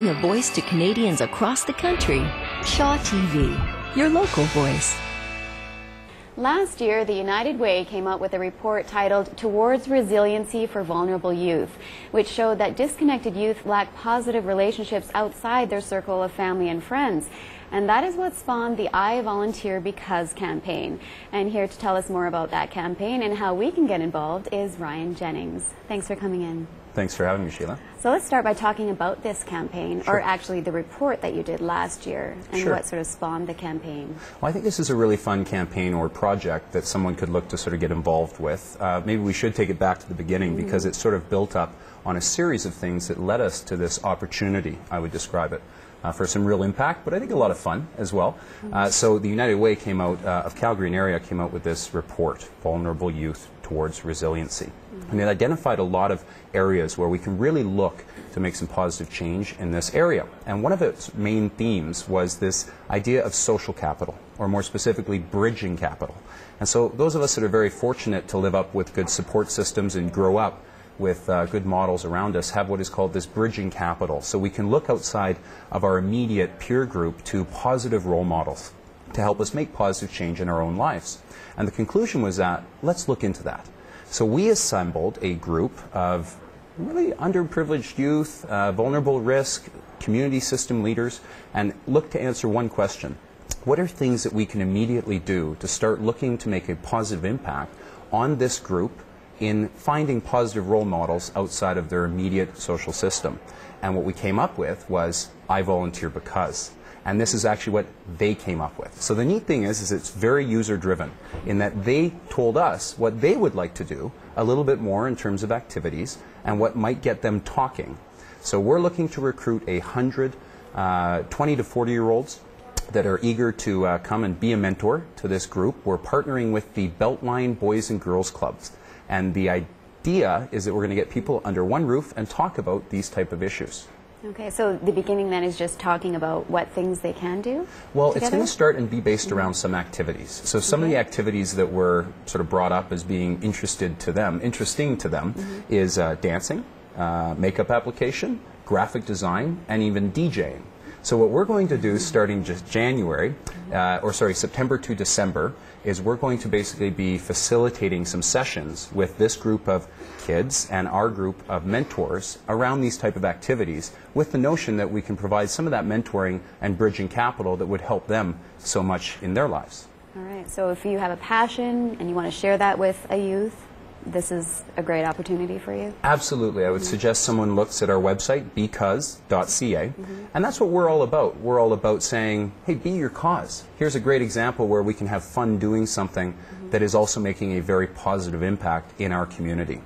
A voice to Canadians across the country. Shaw TV, your local voice. Last year, the United Way came out with a report titled Towards Resiliency for Vulnerable Youth, which showed that disconnected youth lack positive relationships outside their circle of family and friends. And that is what spawned the I Volunteer BeCause campaign. And here to tell us more about that campaign and how we can get involved is Ryan Jennings. Thanks for coming in. Thanks for having me, Sheila. So let's start by talking about this campaign, Sure. or actually the report that you did last year, and Sure. what sort of spawned the campaign. Well, I think this is a really fun campaign or project that someone could look to sort of get involved with. Maybe we should take it back to the beginning because it's sort of built up on a series of things that led us to this opportunity, I would describe it, for some real impact, but I think a lot of fun as well. So the United Way came out, of Calgary and area, came out with this report, Vulnerable Youth Towards Resiliency. And it identified a lot of areas where we can really look to make some positive change in this area. And one of its main themes was this idea of social capital, or more specifically, bridging capital. And so those of us that are very fortunate to live up with good support systems and grow up with good models around us have what is called this bridging capital. So we can look outside of our immediate peer group to positive role models to help us make positive change in our own lives. And the conclusion was that, let's look into that. So we assembled a group of really underprivileged youth, vulnerable risk, community system leaders, and looked to answer one question. What are things that we can immediately do to start looking to make a positive impact on this group in finding positive role models outside of their immediate social system? And what we came up with was I Volunteer BeCause. And this is actually what they came up with. So the neat thing is it's very user-driven in that they told us what they would like to do a little bit more in terms of activities and what might get them talking. So we're looking to recruit 100 20 to 40-year-olds that are eager to come and be a mentor to this group. We're partnering with the Beltline Boys and Girls Clubs. And the idea is that we're going to get people under one roof and talk about these type of issues. Okay, so the beginning then is just talking about what things they can do? Well, together? It's going to start and be based around some activities. So some of the activities that were sort of brought up as being interesting to them is dancing, makeup application, graphic design, and even DJing. So what we're going to do starting just September to December is we're going to basically be facilitating some sessions with this group of kids and our group of mentors around these type of activities with the notion that we can provide some of that mentoring and bridging capital that would help them so much in their lives. All right, so if you have a passion and you want to share that with a youth, this is a great opportunity for you? Absolutely. I would suggest someone looks at our website, BeCause.ca, and that's what we're all about. We're all about saying, hey, be your cause. Here's a great example where we can have fun doing something that is also making a very positive impact in our community.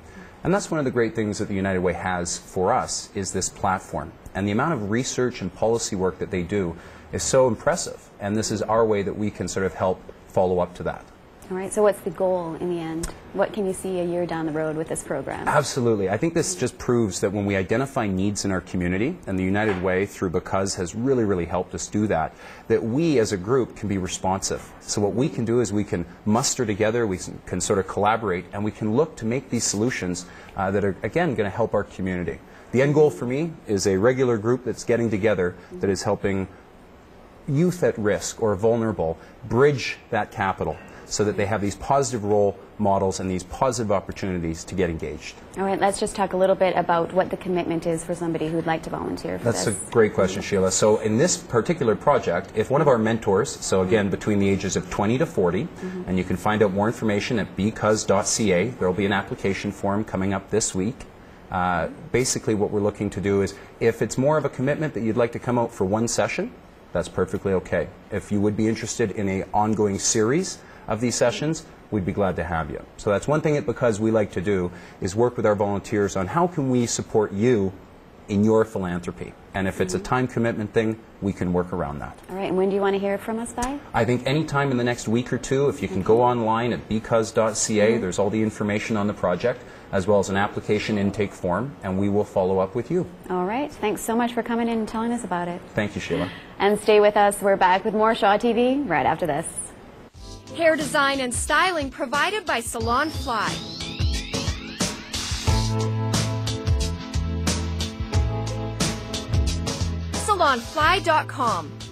And that's one of the great things that the United Way has for us is this platform. And the amount of research and policy work that they do is so impressive. And this is our way that we can sort of help follow up to that. All right, so what's the goal in the end? What can you see a year down the road with this program? Absolutely. I think this just proves that when we identify needs in our community, and the United Way through BeCause has really, really helped us do that, that we as a group can be responsive. So what we can do is we can muster together, we can sort of collaborate, and we can look to make these solutions that are, again, going to help our community. The end goal for me is a regular group that's getting together that is helping youth at risk or vulnerable bridge that capital, so that they have these positive role models and these positive opportunities to get engaged. All right, let's just talk a little bit about what the commitment is for somebody who'd like to volunteer for this. That's a great question, Sheila. So in this particular project, if one of our mentors, so again between the ages of 20 to 40, and you can find out more information at BeCause.ca, there will be an application form coming up this week. Basically what we're looking to do is, if it's more of a commitment that you'd like to come out for one session, that's perfectly okay. If you would be interested in an ongoing series of these sessions, we'd be glad to have you. So that's one thing that BeCause we like to do is work with our volunteers on how can we support you in your philanthropy. And if it's a time commitment thing, we can work around that. All right, and when do you want to hear from us by? I think any time in the next week or two, if you can go online at BeCause.ca, there's all the information on the project, as well as an application intake form, and we will follow up with you. All right, thanks so much for coming in and telling us about it. Thank you, Sheila. And stay with us, we're back with more Shaw TV right after this. Hair design and styling provided by Salon Fly. salonfly.com.